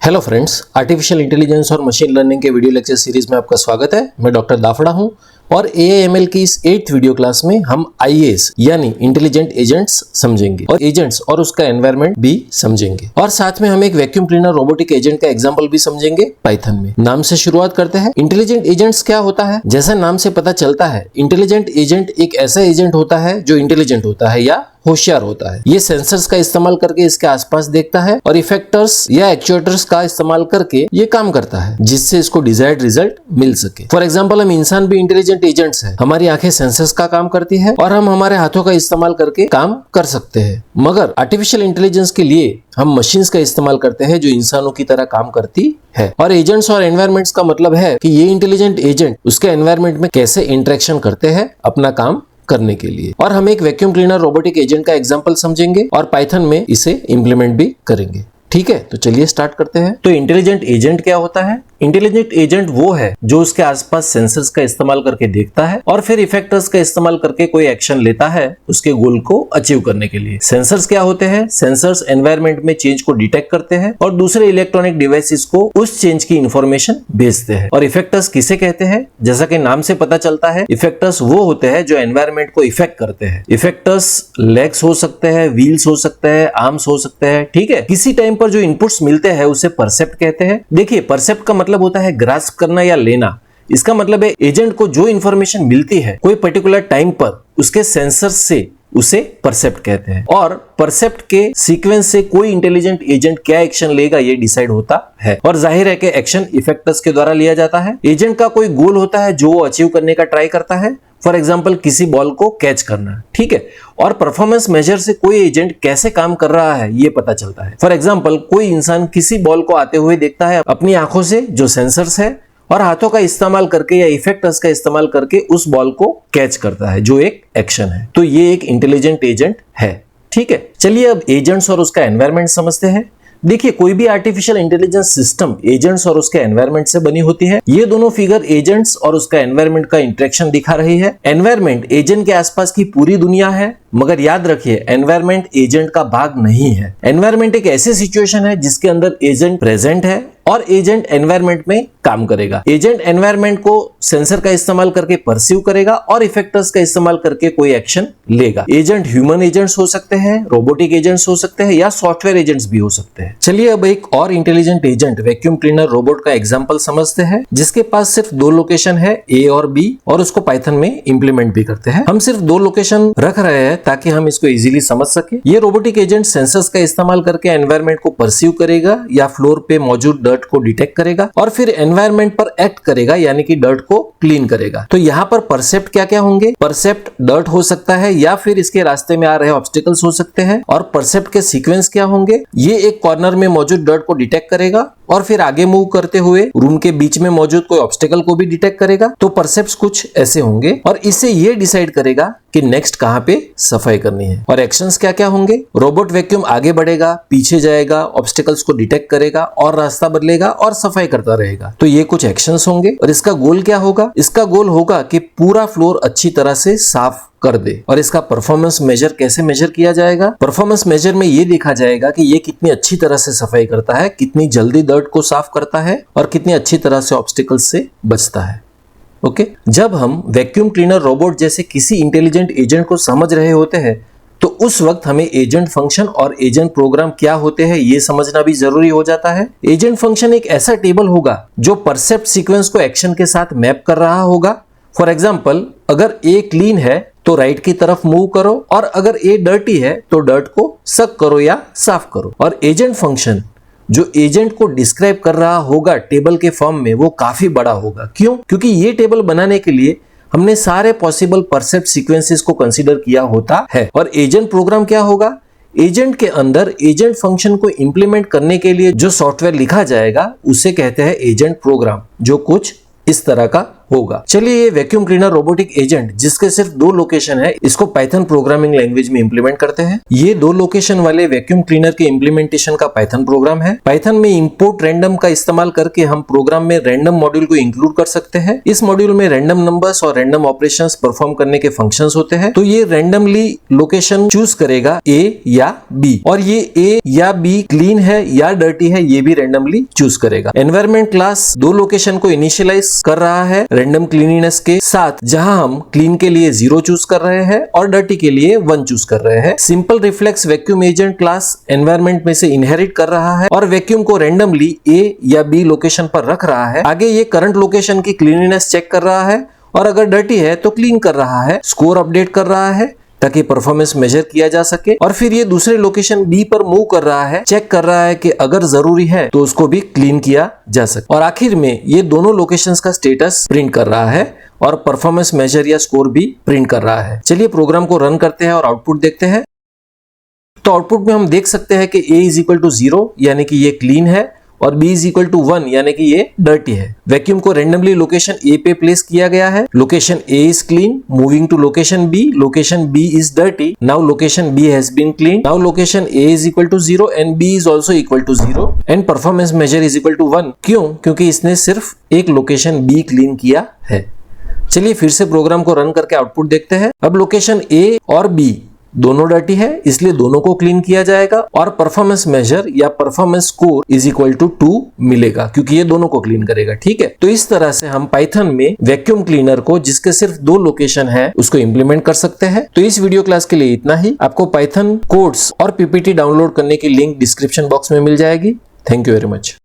Hello friends, artificial intelligence और machine learning के video lecture series में आपका स्वागत है। मैं डॉक्टर दाफड़ा हूं और AIML की इस 8th वीडियो क्लास में हम IAS यानी इंटेलिजेंट एजेंट्स समझेंगे और एजेंट्स और उसका एनवायरनमेंट भी समझेंगे और साथ में हम एक वैक्यूम क्लीनर रोबोटिक एजेंट का एग्जांपल भी समझेंगे पाइथन में। नाम से शुरुआत करते हैं। इंटेलिजेंट एजेंट्स क्या होता है? जैसा नाम से पता चलता है, इंटेलिजेंट एजेंट एक ऐसा एजेंट होता है जो इंटेलिजेंट होता है या होशियार होता है। ये सेंसर्स का इस्तेमाल करके इसके आसपास देखता है और इफेक्टर्स या एक्चुएटर्स का इस्तेमाल करके ये काम करता है जिससे इसको डिजायर्ड रिजल्ट मिल सके। फॉर एग्जांपल, हम इंसान भी इंटेलिजेंट एजेंट्स हैं। हमारी आंखें सेंसर्स का काम करती है और हम हमारे हाथों का इस्तेमाल करके काम कर सकते हैं। मगर आर्टिफिशियल इंटेलिजेंस के लिए हम मशीन्स का इस्तेमाल करते हैं जो इंसानों की तरह काम करती है। और एजेंट्स और एनवायरमेंट्स का मतलब है कि ये इंटेलिजेंट एजेंट उसके एनवायरमेंट में कैसे इंटरेक्शन करते हैं अपना काम करने के लिए। और हम एक वैक्यूम क्लीनर रोबोटिक एजेंट का एग्जांपल समझेंगे और पाइथन में इसे इंप्लीमेंट भी करेंगे। ठीक है, तो चलिए स्टार्ट करते हैं। तो इंटेलिजेंट एजेंट क्या होता है? इंटेलिजेंट एजेंट वो है जो उसके आसपास सेंसर्स का इस्तेमाल करके देखता है और फिर इफेक्टर्स का इस्तेमाल करके कोई एक्शन लेता है उसके गोल को अचीव करने के लिए। सेंसर्स क्या होते हैं? सेंसर्स एनवायरनमेंट में चेंज को डिटेक्ट करते हैं और दूसरे इलेक्ट्रॉनिक डिवाइसेस को उस चेंज की इंफॉर्मेशन भेजते हैं। और इफेक्टर्स किसे कहते हैं? जैसा कि नाम से पता चलता है, इफेक्टर्स वो होते हैं जो एनवायरनमेंट को इफेक्ट करते हैं। इफेक्टर्स लेग्स हो सकते हैं, व्हील्स हो सकते हैं, आर्म्स हो सकते हैं। ठीक है, किसी टाइम पर जो इनपुट्स मिलते हैं उसे परसेप्ट कहते हैं। देखिए, परसेप्ट का मतलब होता है ग्रास्प करना या लेना। इसका मतलब है एजेंट को जो इंफॉर्मेशन मिलती है कोई पर्टिकुलर टाइम पर उसके सेंसर से उसे परसेप्ट कहते हैं। और परसेप्ट के सीक्वेंस से कोई इंटेलिजेंट एजेंट क्या एक्शन लेगा ये डिसाइड होता है। और जाहिर है कि एक्शन इफेक्टर्स के द्वारा लिया जाता है। एजेंट का कोई गोल होता है जो वो अचीव करने का ट्राई करता है। फॉर एग्जाम्पल, किसी बॉल को कैच करना। ठीक है, और परफॉर्मेंस मेजर से कोई एजेंट कैसे काम कर रहा है ये पता चलता है। फॉर एग्जाम्पल, कोई इंसान किसी बॉल को आते हुए देखता है अपनी आंखों से जो सेंसर्स है और हाथों का इस्तेमाल करके या इफेक्टर्स का इस्तेमाल करके उस बॉल को कैच करता है जो एक एक्शन है। तो ये एक इंटेलिजेंट एजेंट है। ठीक है, चलिए अब एजेंट्स और उसका एनवायरनमेंट समझते हैं। देखिए, कोई भी आर्टिफिशियल इंटेलिजेंस सिस्टम एजेंट्स और उसके एनवायरनमेंट से बनी होती है। ये दोनों फिगर एजेंट्स और उसका एनवायरनमेंट का इंटरेक्शन दिखा रही है। एनवायरनमेंट एजेंट के आसपास की पूरी दुनिया है, मगर याद रखिए एनवायरनमेंट एजेंट का भाग नहीं है। एनवायरनमेंट एक ऐसी सिचुएशन है जिसके अंदर एजेंट प्रेजेंट है और एजेंट एनवायरनमेंट में काम करेगा। एजेंट एनवायरनमेंट को सेंसर का इस्तेमाल करके परसीव करेगा और इफेक्टर्स का इस्तेमाल करके कोई एक्शन लेगा। एजेंट ह्यूमन एजेंट्स हो सकते हैं, रोबोटिक एजेंट्स हो सकते हैं या सॉफ्टवेयर एजेंट्स भी हो सकते हैं। चलिए अब एक और intelligent agent vacuum cleaner robot का एग्जांपल समझते हैं जिसके पास सिर्फ 2 लोकेशन है, A और B, और उसको पाइथन में इंप्लीमेंट भी करते हैं। हम सिर्फ 2 लोकेशन रख रहे हैं ताकि हम इसको इजीली समझ सके। ये रोबोटिक एजेंट सेंसर्स का इस्तेमाल करके एनवायरनमेंट को परसीव करेगा या फ्लोर पे मौजूद डर्ट को डिटेक्ट करेगा और फिर एनवायरनमेंट पर एक्ट करेगा यानी कि डर्ट को क्लीन करेगा। तो यहाँ पर परसेप्ट क्या क्या होंगे? परसेप्ट डर्ट हो सकता है या फिर इसके रास्ते में आ रहे ऑब्स्टिकल्स हो सकते हैं। और परसेप्ट के सीक्वेंस क्या होंगे? ये एक कॉर्नर में मौजूद डर्ट को डिटेक्ट करेगा और फिर आगे मूव करते हुए रूम के बीच में मौजूद कोई ऑब्स्टिकल को भी डिटेक्ट करेगा। तो परसेप्ट्स कुछ ऐसे होंगे और इससे ये डिसाइड करेगा कि नेक्स्ट कहां पे सफाई करनी है। और एक्शंस क्या क्या होंगे? रोबोट वैक्यूम आगे बढ़ेगा, पीछे जाएगा, ऑब्स्टिकल्स को डिटेक्ट करेगा और रास्ता बदलेगा और सफाई करता रहेगा। तो ये कुछ एक्शंस होंगे और इसका गोल क्या होगा? इसका गोल होगा कि पूरा फ्लोर अच्छी तरह से साफ कर दे। और इसका परफॉर्मेंस मेजर कैसे मेजर किया जाएगा? परफॉर्मेंस मेजर में ये देखा जाएगा कि ये कितनी अच्छी तरह से सफाई करता है, कितनी जल्दी डर्ट को साफ करता है और कितनी अच्छी तरह से ऑब्स्टिकल्स से बचता है। ओके, जब हम वैक्यूम क्लीनर रोबोट जैसे किसी इंटेलिजेंट एजेंट को समझ रहे होते हैं तो उस वक्त हमें एजेंट फंक्शन और एजेंट प्रोग्राम क्या होते हैं ये समझना भी जरूरी हो जाता है। एजेंट फंक्शन एक ऐसा टेबल होगा जो परसेप्ट सीक्वेंस को एक्शन के साथ मैप कर रहा होगा। फॉर एग्जाम्पल, अगर A क्लीन है तो राइट की तरफ मूव करो और अगर A डर्टी है तो डर्ट को सक करो या साफ करो। और एजेंट फंक्शन जो एजेंट को डिस्क्राइब कर रहा होगा टेबल के फॉर्म में वो काफी बड़ा होगा। क्यों? क्योंकि ये टेबल बनाने के लिए हमने सारे पॉसिबल परसेप्ट सीक्वेंसेस को कंसीडर किया होता है। और एजेंट प्रोग्राम क्या होगा? एजेंट के अंदर एजेंट फंक्शन को इंप्लीमेंट करने के लिए जो सॉफ्टवेयर लिखा जाएगा उसे कहते हैं एजेंट प्रोग्राम, जो कुछ इस तरह का होगा। चलिए ये वैक्यूम क्लीनर रोबोटिक एजेंट जिसके सिर्फ 2 लोकेशन है, इसको पाइथन प्रोग्रामिंग लैंग्वेज में इंप्लीमेंट करते हैं। ये 2 लोकेशन वाले वैक्यूम क्लीनर के इंप्लीमेंटेशन का पाइथन प्रोग्राम है। पाइथन में इंपोर्ट रैंडम का इस्तेमाल करके हम प्रोग्राम में रैंडम मॉड्यूल को इंक्लूड कर सकते हैं। इस मॉड्यूल में रैंडम नंबर्स और रैंडम ऑपरेशंस परफॉर्म करने के फंक्शंस होते हैं। तो ये रैंडमली लोकेशन चूज करेगा A या B, और ये A या B क्लीन है या डर्टी है ये भी रैंडमली चूज करेगा। एनवायरनमेंट क्लास 2 लोकेशन को इनिशियलाइज कर रहा है रैंडम क्लीनिनेस के साथ, जहां हम क्लीन के लिए 0 चूज कर रहे हैं और डर्टी के लिए 1 चूज कर रहे हैं। Simple reflex vacuum agent class environment में से इनहेरिट कर रहा है और वैक्यूम को रैंडमली A या B लोकेशन पर रख रहा है। आगे ये करंट लोकेशन की क्लीनिनेस चेक कर रहा है और अगर डर्टी है तो क्लीन कर रहा है। स्कोर अपडेट कर रहा है ताकि परफॉर्मेंस मेजर किया जा सके, और फिर ये दूसरे लोकेशन B पर मूव कर रहा है, चेक कर रहा है कि अगर जरूरी है तो उसको भी क्लीन किया जा सके, और आखिर में ये दोनों लोकेशंस का स्टेटस प्रिंट कर रहा है और परफॉर्मेंस मेजर या स्कोर भी प्रिंट कर रहा है। चलिए प्रोग्राम को रन करते हैं और आउटपुट देखते हैं। तो आउटपुट में हम देख सकते हैं कि A इज इक्वल टू 0 यानी कि ये क्लीन है और B इज इक्वल टू 1 यानी कि ये डर्टी है। वैक्यूम को रैंडमली लोकेशन A पे प्लेस किया गया है। Location A is clean, moving to location B, location B is dirty, now location B has been clean, now location A is equal to 0 and B is also equal to 0 and performance measure is equal to 1। क्यों? क्योंकि इसने सिर्फ एक location B clean किया है। चलिए फिर से प्रोग्राम को रन करके आउटपुट देखते हैं। अब लोकेशन A और B दोनों डर्टी है, इसलिए दोनों को क्लीन किया जाएगा और परफॉर्मेंस मेजर या performance score is equal to 2 मिलेगा, क्योंकि ये दोनों को क्लीन करेगा। ठीक है, तो इस तरह से हम पाइथन में वैक्यूम क्लीनर को जिसके सिर्फ 2 लोकेशन है उसको इंप्लीमेंट कर सकते हैं। तो इस वीडियो क्लास के लिए इतना ही। आपको पाइथन कोड्स और पीपीटी डाउनलोड करने की लिंक डिस्क्रिप्शन बॉक्स में मिल जाएगी। Thank you very much.